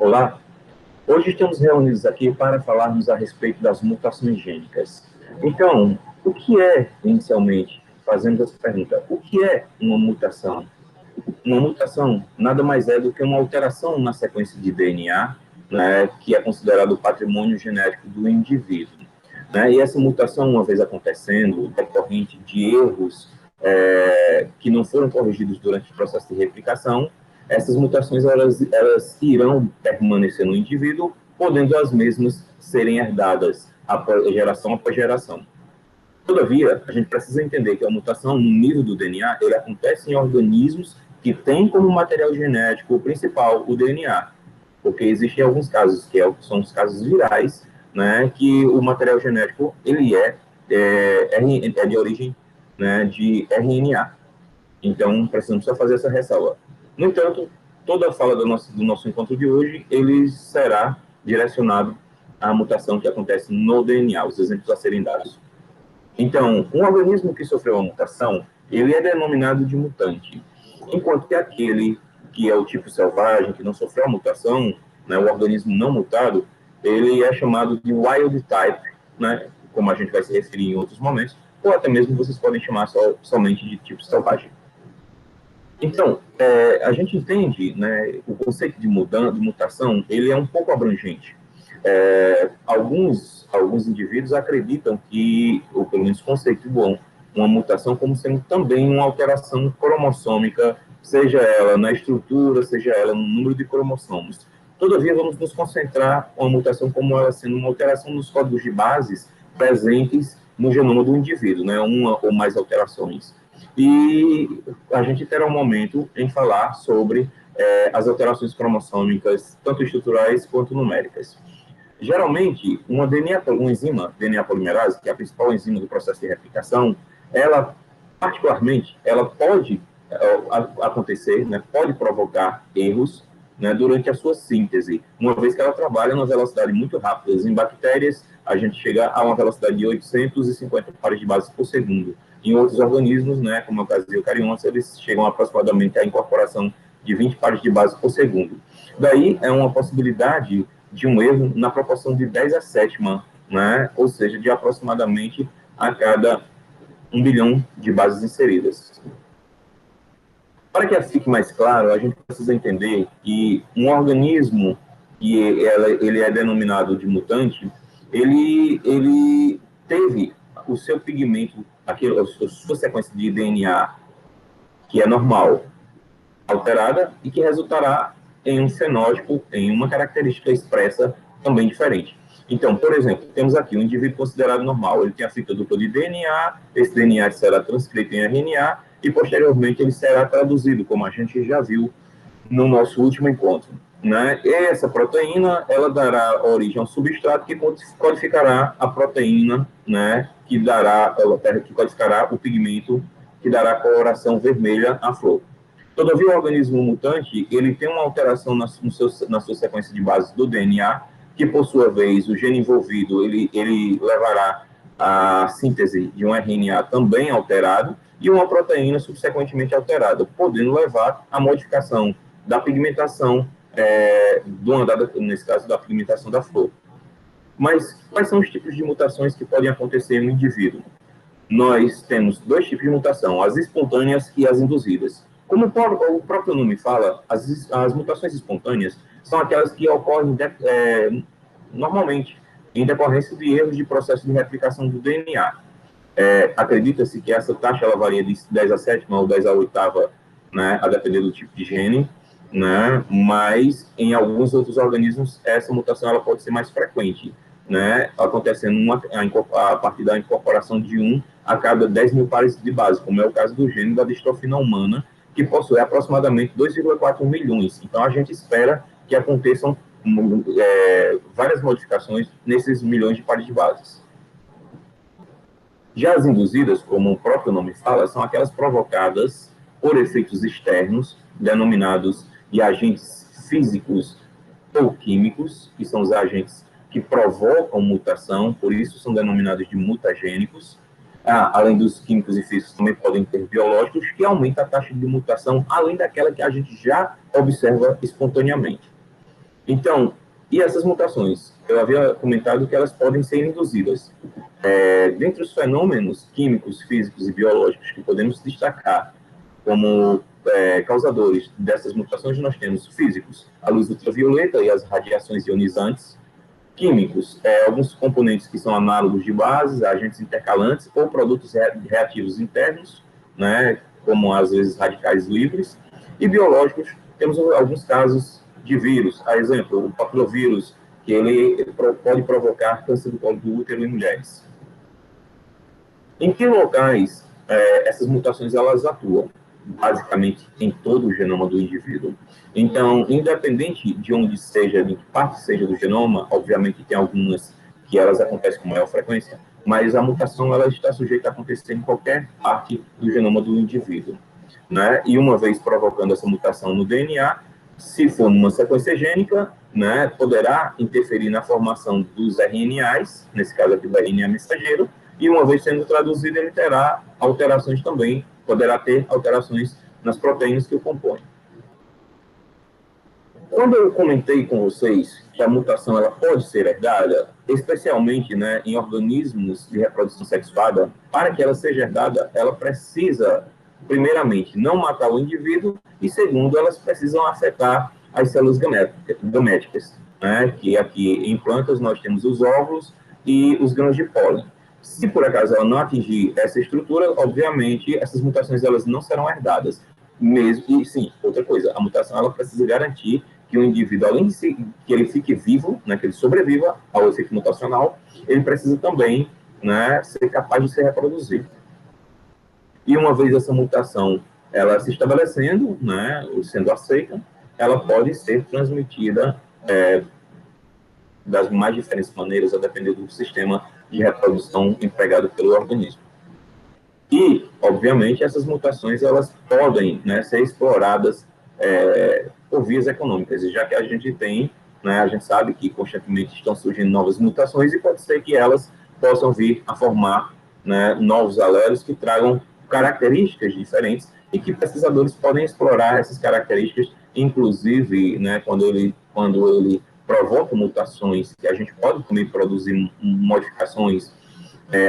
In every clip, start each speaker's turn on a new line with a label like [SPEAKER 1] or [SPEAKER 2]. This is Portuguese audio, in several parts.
[SPEAKER 1] Olá, hoje estamos reunidos aqui para falarmos a respeito das mutações gênicas. Então, o que é, inicialmente, fazendo essa pergunta, o que é uma mutação? Uma mutação nada mais é do que uma alteração na sequência de DNA, né, que é considerado o patrimônio genético do indivíduo. Né? E essa mutação, uma vez acontecendo, decorrente de erros que não foram corrigidos durante o processo de replicação, essas mutações elas irão permanecer no indivíduo, podendo as mesmas serem herdadas geração após geração. Todavia, a gente precisa entender que a mutação no nível do DNA, ele acontece em organismos que têm como material genético principal o DNA, porque existem alguns casos, são os casos virais, né, que o material genético ele é de origem, né, de RNA. Então, precisamos só fazer essa ressalva. No entanto, toda a fala do nosso encontro de hoje, ele será direcionado à mutação que acontece no DNA, os exemplos a serem dados. Então, um organismo que sofreu uma mutação, ele é denominado de mutante, enquanto que aquele que é o tipo selvagem, que não sofreu a mutação, né, o organismo não mutado, ele é chamado de wild type, né, como a gente vai se referir em outros momentos, ou até mesmo vocês podem chamar somente de tipo selvagem. Então, a gente entende, né, o conceito de mutação, ele é um pouco abrangente. Alguns indivíduos acreditam que, ou pelo menos conceituam, uma mutação como sendo também uma alteração cromossômica, seja ela na estrutura, seja ela no número de cromossomos. Todavia, vamos nos concentrar uma mutação como ela sendo uma alteração nos códigos de bases presentes no genoma do indivíduo, né, uma ou mais alterações. E a gente terá um momento em falar sobre as alterações cromossômicas, tanto estruturais quanto numéricas. Geralmente, uma enzima DNA polimerase, que é a principal enzima do processo de replicação, ela, particularmente, ela pode acontecer, né, pode provocar erros, né, durante a sua síntese, uma vez que ela trabalha numa velocidade muito rápida. Em bactérias, a gente chega a uma velocidade de 850 pares de bases por segundo. Em outros organismos, né, como é o caso de eucariontes, eles chegam aproximadamente à incorporação de 20 pares de bases por segundo. Daí é uma possibilidade de um erro na proporção de 10 a sétima, né, ou seja, de aproximadamente a cada 1 bilhão de bases inseridas. Para que fique mais claro, a gente precisa entender que um organismo que ele é denominado de mutante, ele teve o seu pigmento, a sua sequência de DNA, que é normal, alterada, e que resultará em um fenótipo, em uma característica expressa também diferente. Então, por exemplo, temos aqui um indivíduo considerado normal, ele tem a fita dupla de DNA, esse DNA será transcrito em RNA, e posteriormente ele será traduzido, como a gente já viu no nosso último encontro. Né? E essa proteína, ela dará origem a um substrato que codificará a proteína, né, que codificará o pigmento que dará a coloração vermelha à flor. Todavia, o organismo mutante, ele tem uma alteração na sua sequência de bases do DNA, que, por sua vez, o gene envolvido, ele levará à síntese de um RNA também alterado e uma proteína subsequentemente alterada, podendo levar à modificação da pigmentação, nesse caso, da pigmentação da flor. Mas quais são os tipos de mutações que podem acontecer no indivíduo? Nós temos dois tipos de mutação, as espontâneas e as induzidas. Como o próprio nome fala, as mutações espontâneas são aquelas que ocorrem normalmente em decorrência de erros de processo de replicação do DNA. Acredita-se que essa taxa ela varia de 10 a 7 ou 10 a 8, né, a depender do tipo de gene, né, mas em alguns outros organismos essa mutação ela pode ser mais frequente, né, acontecendo a partir da incorporação de 1 a cada 10 mil pares de base, como é o caso do gene da distrofina humana, que possui aproximadamente 2,4 milhões. Então, a gente espera que aconteçam várias modificações nesses milhões de pares de bases. Já as induzidas, como o próprio nome fala, são aquelas provocadas por efeitos externos, denominados de agentes físicos ou químicos, que são os agentes que provocam mutação, por isso são denominados de mutagênicos. Além dos químicos e físicos, também podem ter biológicos, que aumentam a taxa de mutação, além daquela que a gente já observa espontaneamente. Então, e essas mutações? Eu havia comentado que elas podem ser induzidas. Dentre os fenômenos químicos, físicos e biológicos que podemos destacar como causadores dessas mutações, nós temos físicos, a luz ultravioleta e as radiações ionizantes; químicos, alguns componentes que são análogos de bases, agentes intercalantes ou produtos reativos internos, né, como às vezes radicais livres; e biológicos, temos alguns casos de vírus, a exemplo, o papilovírus, que ele pode provocar câncer do colo do útero em mulheres. Em que locais essas mutações elas atuam? Basicamente em todo o genoma do indivíduo. Então, independente de onde seja, de que parte seja do genoma, obviamente tem algumas que elas acontecem com maior frequência, mas a mutação ela está sujeita a acontecer em qualquer parte do genoma do indivíduo, né? E uma vez provocando essa mutação no DNA, se for numa sequência gênica, né, poderá interferir na formação dos RNAs, nesse caso aqui do RNA mensageiro, e uma vez sendo traduzido, ele terá alterações também, poderá ter alterações nas proteínas que o compõem. Quando eu comentei com vocês que a mutação ela pode ser herdada, especialmente, né, em organismos de reprodução sexuada, para que ela seja herdada, ela precisa, primeiramente, não matar o indivíduo, e segundo, elas precisam afetar as células gaméticas, né, que aqui em plantas nós temos os óvulos e os grãos de pólen. Se por acaso ela não atingir essa estrutura, obviamente essas mutações elas não serão herdadas. Mesmo, e sim, outra coisa, a mutação ela precisa garantir que o indivíduo, além de que ele fique vivo, né, que ele sobreviva ao efeito mutacional, ele precisa também, né, ser capaz de se reproduzir. E uma vez essa mutação ela se estabelecendo, né, sendo aceita, ela pode ser transmitida das mais diferentes maneiras, a depender do sistema de reprodução empregado pelo organismo. E, obviamente, essas mutações elas podem, né, ser exploradas por vias econômicas, já que a gente tem, né, a gente sabe que constantemente estão surgindo novas mutações e pode ser que elas possam vir a formar, né, novos alelos que tragam características diferentes e que pesquisadores podem explorar essas características, inclusive, né, quando ele provoca mutações, que a gente pode também produzir modificações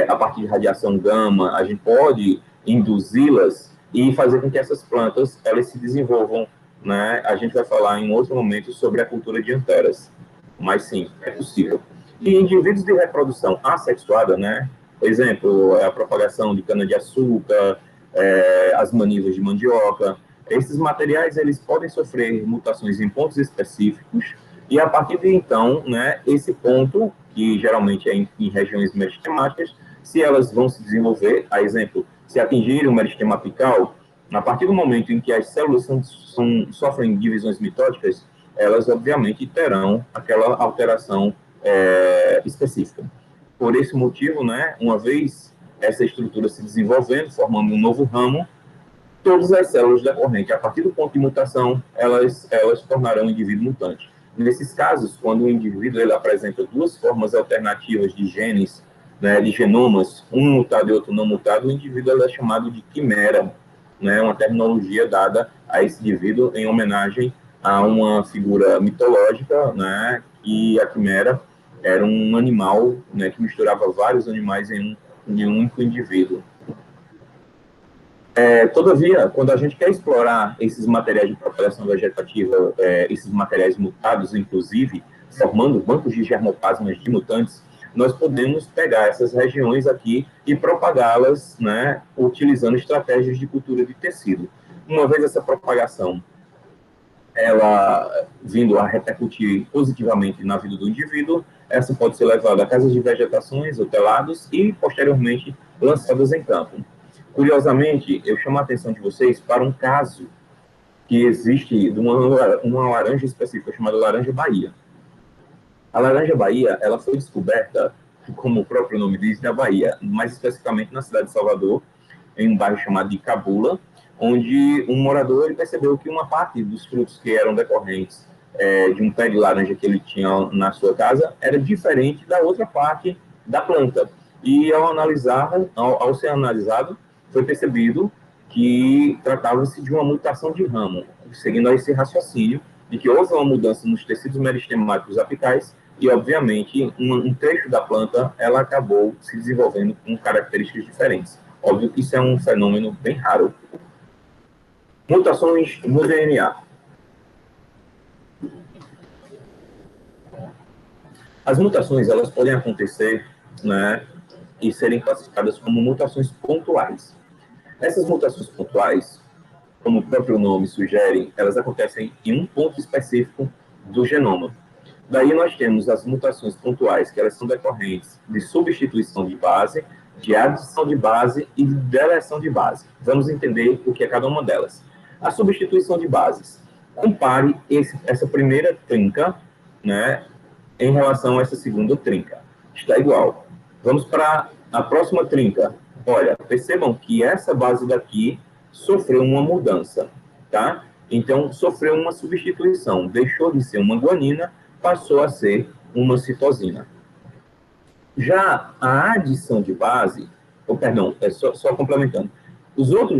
[SPEAKER 1] a partir de radiação gama, a gente pode induzi-las e fazer com que essas plantas elas se desenvolvam, né? A gente vai falar em outro momento sobre a cultura de anteras, mas sim, é possível. E indivíduos de reprodução assexuada, né? Por exemplo, a propagação de cana-de-açúcar, as manivas de mandioca, esses materiais eles podem sofrer mutações em pontos específicos e a partir de então, né, esse ponto, que geralmente é em regiões meristemáticas, se elas vão se desenvolver, a exemplo, se atingirem o meristema apical, a partir do momento em que as células sofrem divisões mitóticas, elas obviamente terão aquela alteração específica. Por esse motivo, né, uma vez essa estrutura se desenvolvendo, formando um novo ramo, todas as células decorrentes, a partir do ponto de mutação, elas tornarão um indivíduo mutante. Nesses casos, quando o indivíduo ele apresenta duas formas alternativas de genes, né, de genomas, um mutado e outro não mutado, o indivíduo é chamado de quimera, né, uma terminologia dada a esse indivíduo em homenagem a uma figura mitológica, né, que a quimera era um animal, né, que misturava vários animais em um único indivíduo. Todavia, quando a gente quer explorar esses materiais de propagação vegetativa, esses materiais mutados, inclusive, formando bancos de germoplasmas de mutantes, nós podemos pegar essas regiões aqui e propagá-las, né, utilizando estratégias de cultura de tecido. Uma vez essa propagação ela vindo a repercutir positivamente na vida do indivíduo, essa pode ser levada a casas de vegetações ou telados e, posteriormente, lançadas em campo. Curiosamente, eu chamo a atenção de vocês para um caso que existe de uma laranja específica chamada laranja Bahia. A laranja Bahia, ela foi descoberta, como o próprio nome diz, na Bahia, mais especificamente na cidade de Salvador, em um bairro chamado de Cabula, onde um morador ele percebeu que uma parte dos frutos que eram decorrentes de um pé de laranja que ele tinha na sua casa era diferente da outra parte da planta. E ao ser analisado, foi percebido que tratava-se de uma mutação de ramo. Seguindo esse raciocínio, de que houve uma mudança nos tecidos meristemáticos apicais e, obviamente, um trecho da planta ela acabou se desenvolvendo com características diferentes. Óbvio que isso é um fenômeno bem raro. Mutações no DNA. As mutações elas podem acontecer, né, e serem classificadas como mutações pontuais. Essas mutações pontuais, como o próprio nome sugere, elas acontecem em um ponto específico do genoma. Daí nós temos as mutações pontuais, que elas são decorrentes de substituição de base, de adição de base e de deleção de base. Vamos entender o que é cada uma delas. A substituição de bases. Compare essa primeira trinca, né, em relação a essa segunda trinca. Está igual. Vamos para a próxima trinca. Olha, percebam que essa base daqui sofreu uma mudança, tá? Então, sofreu uma substituição. Deixou de ser uma guanina, passou a ser uma citosina. Já a adição de base, só complementando,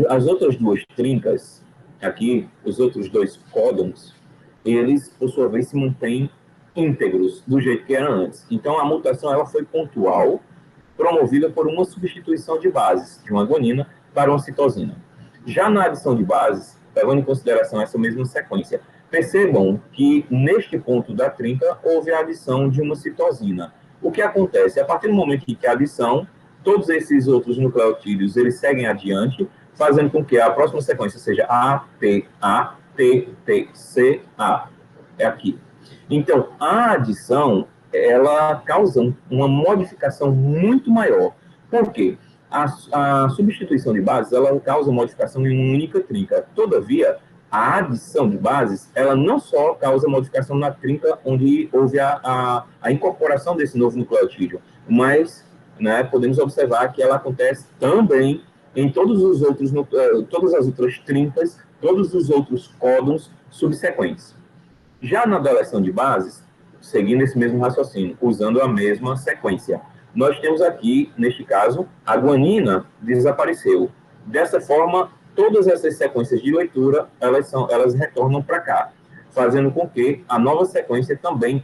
[SPEAKER 1] as outras duas trincas, aqui, os outros dois códons, eles, por sua vez, se mantêm íntegros, do jeito que era antes. Então, a mutação ela foi pontual, promovida por uma substituição de bases, de uma guanina para uma citosina. Já na adição de bases, levando em consideração essa mesma sequência, percebam que, neste ponto da trinca, houve a adição de uma citosina. O que acontece? A partir do momento que a adição, todos esses outros nucleotídeos, eles seguem adiante, fazendo com que a próxima sequência seja A, T, A, T, T, C, A. É aqui. Então, a adição, ela causa uma modificação muito maior. Por quê? A substituição de bases, ela causa modificação em uma única trinca. Todavia, a adição de bases, ela não só causa modificação na trinca onde houve a incorporação desse novo nucleotídeo, mas, né, podemos observar que ela acontece também em todas as outras trincas, todos os outros códons subsequentes. Já na deleção de bases, seguindo esse mesmo raciocínio, usando a mesma sequência, nós temos aqui, neste caso, a guanina desapareceu. Dessa forma, todas essas sequências de leitura, elas retornam para cá, fazendo com que a nova sequência também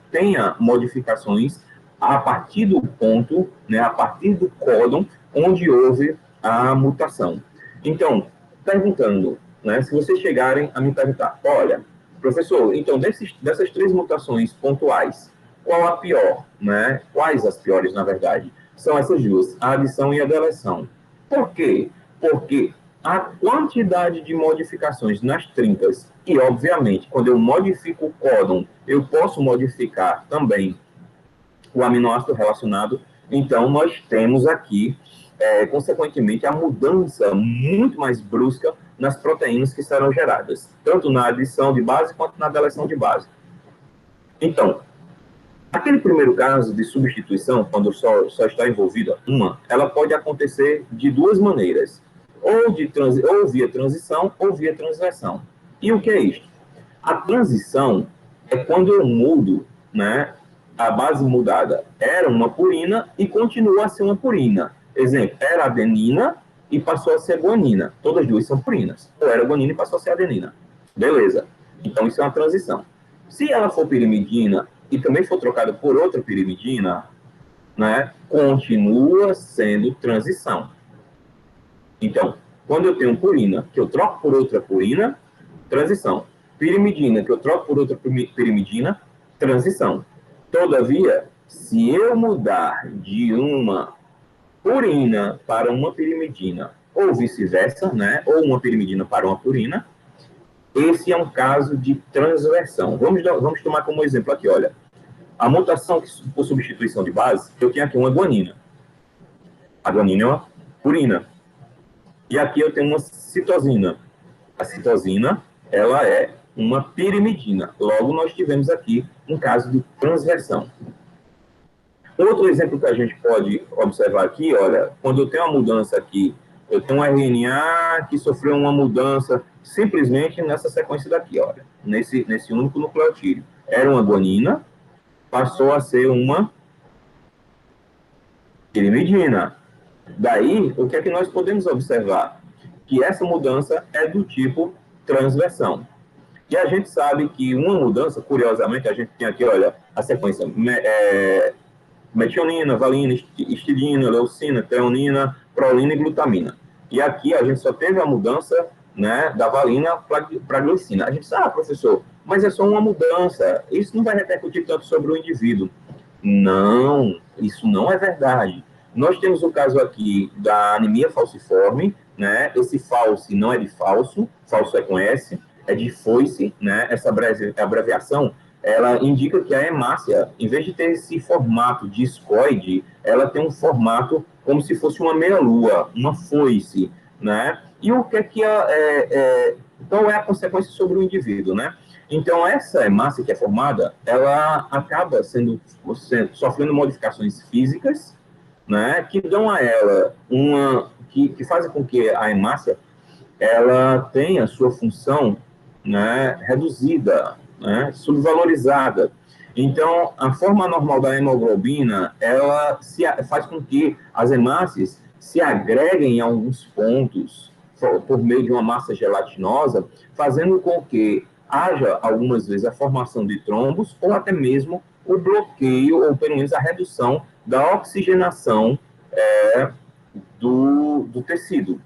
[SPEAKER 1] tenha modificações a partir do ponto, né, a partir do códon, onde houve a mutação. Então, perguntando, né, se vocês chegarem a me perguntar, olha, professor, então, dessas três mutações pontuais, qual a pior, né? Quais as piores, na verdade? São essas duas, a adição e a deleção. Por quê? Porque a quantidade de modificações nas trincas, e, obviamente, quando eu modifico o códon, eu posso modificar também o aminoácido relacionado, então nós temos aqui, consequentemente, a mudança muito mais brusca nas proteínas que serão geradas, tanto na adição de base quanto na deleção de base. Então, aquele primeiro caso de substituição, quando só está envolvida uma, ela pode acontecer de duas maneiras, ou via transição ou via transversão. E o que é isto? A transição é quando eu mudo, né, a base mudada era uma purina e continua a ser uma purina. Exemplo, era adenina e passou a ser guanina. Todas duas são purinas. Ou era guanina e passou a ser adenina. Beleza. Então, isso é uma transição. Se ela for pirimidina e também for trocada por outra pirimidina, né, continua sendo transição. Então, quando eu tenho purina que eu troco por outra purina, transição. Pirimidina que eu troco por outra pirimidina, transição. Todavia, se eu mudar de uma purina para uma pirimidina, ou vice-versa, né, ou uma pirimidina para uma purina, esse é um caso de transversão. Vamos tomar como exemplo aqui, olha. A mutação por substituição de base, eu tenho aqui uma guanina. A guanina é uma purina. E aqui eu tenho uma citosina. A citosina, ela é uma pirimidina. Logo, nós tivemos aqui um caso de transversão. Outro exemplo que a gente pode observar aqui, olha, quando eu tenho uma mudança aqui, eu tenho um RNA que sofreu uma mudança simplesmente nessa sequência daqui, olha, nesse único nucleotídeo. Era uma guanina, passou a ser uma pirimidina. Daí, o que é que nós podemos observar? Que essa mudança é do tipo transversão. E a gente sabe que uma mudança, curiosamente, a gente tem aqui, olha, a sequência metionina, valina, histidina, leucina, treonina, prolina e glutamina. E aqui a gente só teve a mudança, né, da valina para a glicina. A gente diz, professor, mas é só uma mudança, isso não vai repercutir tanto sobre o indivíduo. Não, isso não é verdade. Nós temos o caso aqui da anemia falciforme, né? Esse false não é de falso, falso é com S, é de foice, né? Essa abreviação, ela indica que a hemácia, em vez de ter esse formato discoide, ela tem um formato como se fosse uma meia-lua, uma foice, né? E o que é que qual é a consequência sobre o indivíduo, né? Então, essa hemácia que é formada, ela acaba sofrendo modificações físicas, né, que dão a ela que fazem com que a hemácia ela tenha sua função, né, reduzida, né, subvalorizada. Então, a forma normal da hemoglobina, ela faz com que as hemácias se agreguem em alguns pontos por meio de uma massa gelatinosa, fazendo com que haja, algumas vezes, a formação de trombos ou até mesmo o bloqueio, ou pelo menos a redução da oxigenação do tecido.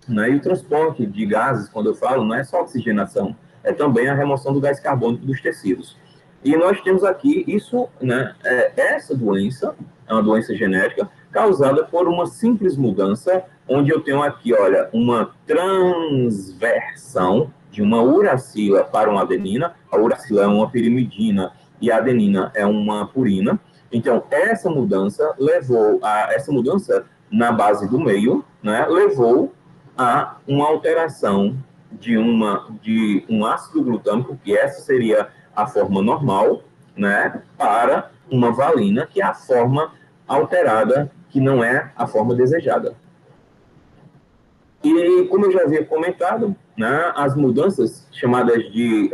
[SPEAKER 1] Né? E o transporte de gases, quando eu falo, não é só oxigenação, é também a remoção do gás carbônico dos tecidos. E nós temos aqui isso, né, essa doença, é uma doença genética causada por uma simples mudança, onde eu tenho aqui, olha, uma transversão de uma uracila para uma adenina. A uracila é uma pirimidina e a adenina é uma purina. Então, essa mudança na base do meio, né, levou a uma alteração de um ácido glutâmico, que essa seria a forma normal, né, para uma valina, que é a forma alterada, que não é a forma desejada. E, como eu já havia comentado, né, as mudanças chamadas de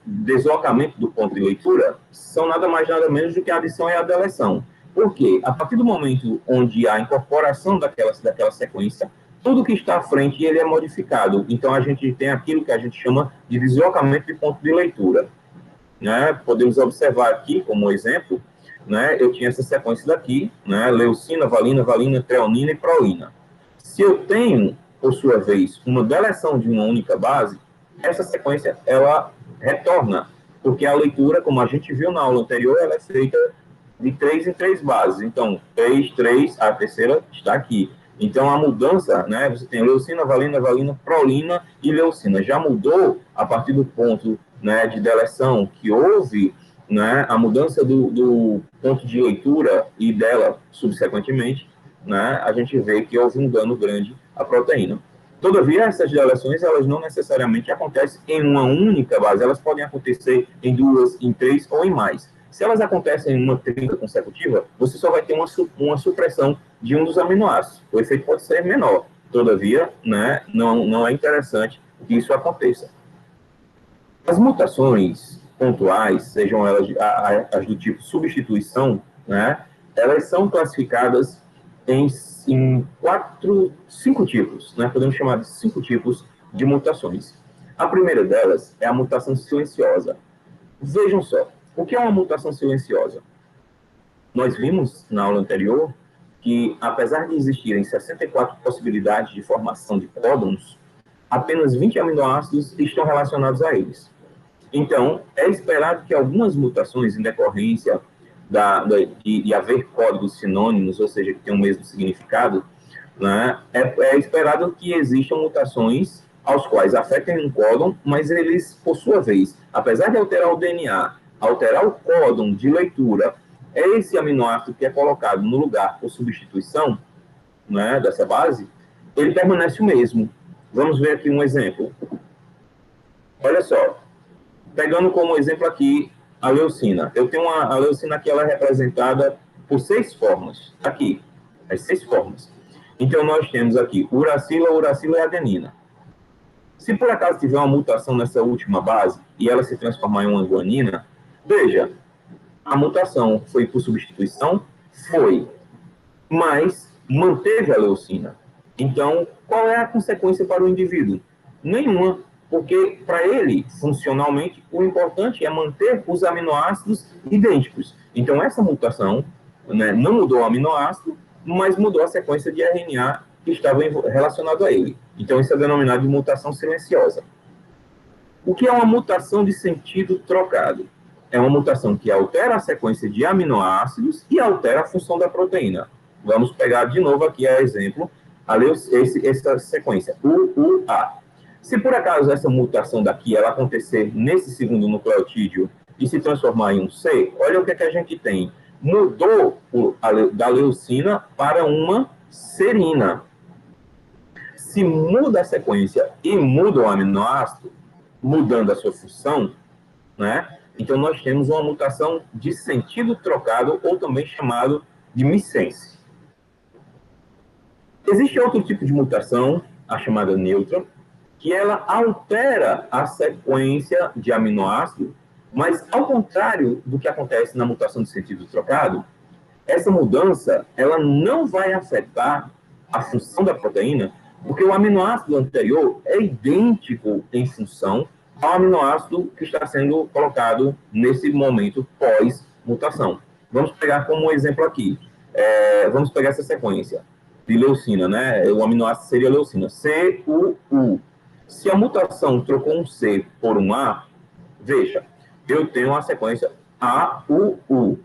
[SPEAKER 1] deslocamento do ponto de leitura são nada mais nada menos do que a adição e a deleção. Por quê? A partir do momento onde há a incorporação daquela sequência, tudo que está à frente ele é modificado. Então, a gente tem aquilo que a gente chama de deslocamento de ponto de leitura. Né? Podemos observar aqui, como exemplo, né, eu tinha essa sequência daqui, né, leucina, valina, treonina e prolina. Se eu tenho, por sua vez, uma deleção de uma única base, essa sequência, ela retorna, porque a leitura, como a gente viu na aula anterior, ela é feita de 3 em 3 bases. Então, 3, a terceira está aqui. Então, a mudança, né, você tem leucina, valina, prolina e leucina. Já mudou a partir do ponto, né, de deleção que houve, né, a mudança do ponto de leitura e dela, subsequentemente, né, a gente vê que houve um dano grande à proteína. Todavia, essas deleções, elas não necessariamente acontecem em uma única base, elas podem acontecer em 2, em 3 ou em mais. Se elas acontecem em uma tríade consecutiva, você só vai ter uma supressão de um dos aminoácidos. O efeito pode ser menor. Todavia, né, não é interessante que isso aconteça. As mutações pontuais, sejam elas as do tipo substituição, né, elas são classificadas em 5 tipos, né, podemos chamar de 5 tipos de mutações. A primeira delas é a mutação silenciosa. Vejam só, o que é uma mutação silenciosa? Nós vimos na aula anterior que, apesar de existirem 64 possibilidades de formação de códons, apenas 20 aminoácidos estão relacionados a eles. Então, é esperado que algumas mutações, em decorrência de haver códigos sinônimos, ou seja, que têm o mesmo significado, né, é esperado que existam mutações aos quais afetem um códon, mas eles, por sua vez, apesar de alterar o DNA, alterar o códon de leitura, é esse aminoácido que é colocado no lugar por substituição, né, dessa base, ele permanece o mesmo. Vamos ver aqui um exemplo. Olha só, pegando como exemplo aqui a leucina. Eu tenho a leucina aqui, ela é representada por 6 formas. Aqui, as 6 formas. Então, nós temos aqui uracila e adenina. Se por acaso tiver uma mutação nessa última base e ela se transformar em uma guanina, veja, a mutação foi por substituição? Foi. Mas manteve a leucina. Então, qual é a consequência para o indivíduo? Nenhuma. porque para ele, funcionalmente, o importante é manter os aminoácidos idênticos. Então, essa mutação, né, não mudou o aminoácido, mas mudou a sequência de RNA que estava relacionado a ele. Então, isso é denominado de mutação silenciosa. O que é uma mutação de sentido trocado? É uma mutação que altera a sequência de aminoácidos e altera a função da proteína. Vamos pegar de novo aqui a exemplo, essa sequência, UUA. Se por acaso essa mutação daqui ela acontecer nesse segundo nucleotídeo e se transformar em um C, olha o que a gente tem. Mudou da leucina para uma serina. Se muda a sequência e muda o aminoácido, mudando a sua função, né? Então nós temos uma mutação de sentido trocado, ou também chamado de missense. Existe outro tipo de mutação, a chamada neutra, que ela altera a sequência de aminoácido, mas ao contrário do que acontece na mutação de sentido trocado, essa mudança ela não vai afetar a função da proteína, porque o aminoácido anterior é idêntico em função ao aminoácido que está sendo colocado nesse momento pós-mutação. Vamos pegar como exemplo aqui, vamos pegar essa sequência de leucina, né? O aminoácido seria leucina, CUU. Se a mutação trocou um C por um A, veja, eu tenho uma sequência AUU.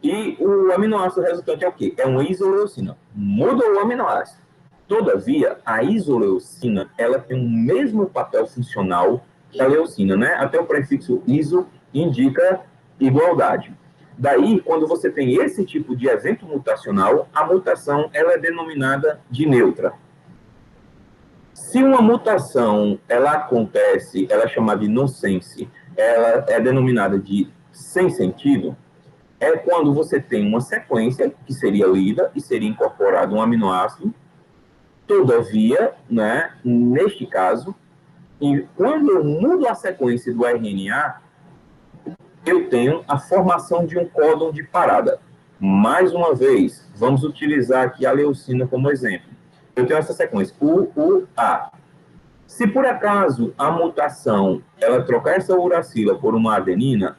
[SPEAKER 1] E o aminoácido resultante é o quê? É uma isoleucina. Muda o aminoácido. Todavia, a isoleucina, ela tem o mesmo papel funcional que a leucina, né? Até o prefixo iso indica igualdade. Daí, quando você tem esse tipo de evento mutacional, a mutação ela é denominada de neutra. Se uma mutação ela acontece, ela é chamada de nonsense, ela é denominada de sem sentido, é quando você tem uma sequência que seria lida e seria incorporado um aminoácido. Todavia, né, neste caso, e quando eu mudo a sequência do RNA, eu tenho a formação de um códon de parada. Mais uma vez, vamos utilizar aqui a leucina como exemplo. Eu tenho essa sequência, UUA. Se por acaso a mutação ela trocar essa uracila por uma adenina,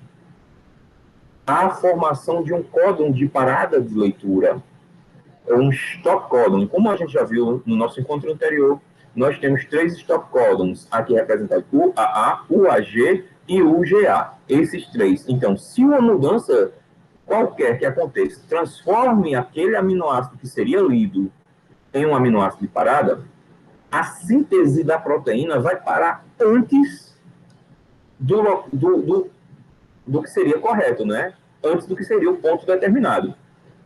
[SPEAKER 1] há a formação de um códon de parada de leitura, um stop códon. Como a gente já viu no nosso encontro anterior, nós temos 3 stop códons, aqui representados UAA, UAG e UGA. Esses 3. Então, se uma mudança qualquer que aconteça transforme aquele aminoácido que seria lido em um aminoácido de parada, a síntese da proteína vai parar antes do que seria correto, né? Antes do que seria o ponto determinado.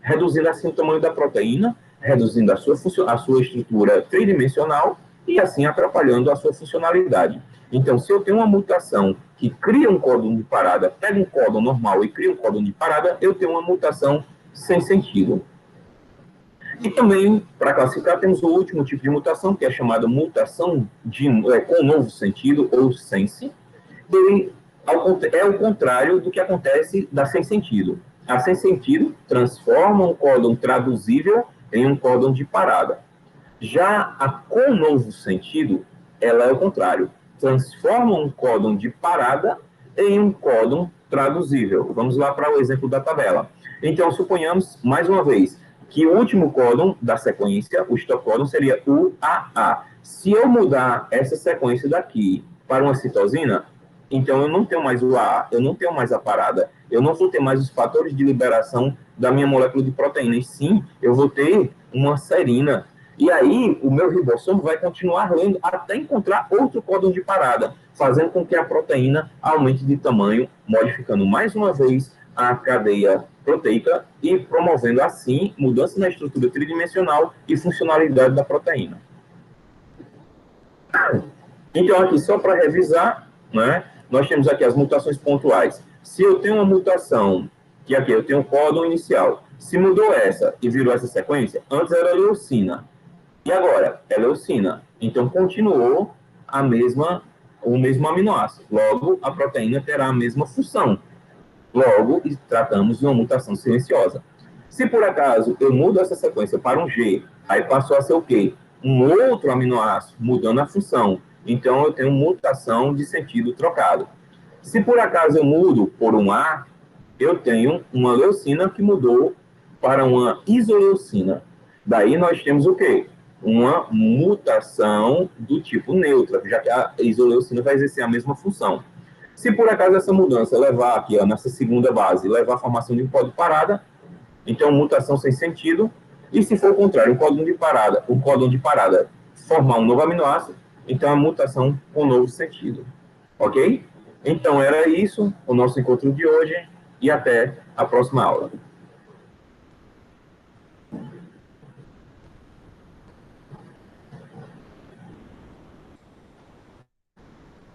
[SPEAKER 1] Reduzindo assim o tamanho da proteína, reduzindo a sua estrutura tridimensional e assim atrapalhando a sua funcionalidade. Então, se eu tenho uma mutação que cria um códon de parada, pega um códon normal e cria um códon de parada, eu tenho uma mutação sem sentido. E também, para classificar, temos o último tipo de mutação, que é chamada mutação com novo sentido, ou sense. Ele é o contrário do que acontece da sem sentido. A sem sentido transforma um códon traduzível em um códon de parada. Já a com novo sentido, ela é o contrário. Transforma um códon de parada em um códon traduzível. Vamos lá para o exemplo da tabela. Então, suponhamos, mais uma vez, que o último códon da sequência, o stop códon, seria UAA. Se eu mudar essa sequência daqui para uma citosina, então eu não tenho mais o AA, eu não tenho mais a parada, eu não vou ter mais os fatores de liberação da minha molécula de proteína, e sim, eu vou ter uma serina. E aí, o meu ribossomo vai continuar lendo até encontrar outro códon de parada, fazendo com que a proteína aumente de tamanho, modificando mais uma vez a cadeia proteica e promovendo assim mudança na estrutura tridimensional e funcionalidade da proteína. Então, aqui, só para revisar, né, nós temos aqui as mutações pontuais. Se eu tenho uma mutação, que aqui eu tenho um códon inicial, se mudou essa e virou essa sequência, antes era leucina, e agora é leucina. Então, continuou o mesmo aminoácido. Logo, a proteína terá a mesma função. Logo, tratamos de uma mutação silenciosa. Se por acaso eu mudo essa sequência para um G, aí passou a ser o quê? Um outro aminoácido, mudando a função. Então, eu tenho mutação de sentido trocado. Se por acaso eu mudo por um A, eu tenho uma leucina que mudou para uma isoleucina. Daí nós temos o quê? Uma mutação do tipo neutra, já que a isoleucina vai exercer a mesma função. Se por acaso essa mudança levar aqui, a nossa segunda base, levar à formação de um códon de parada, então mutação sem sentido. E se for o contrário, o códon de parada formar um novo aminoácido, então a mutação com novo sentido. Ok? Então era isso, o nosso encontro de hoje, e até a próxima aula.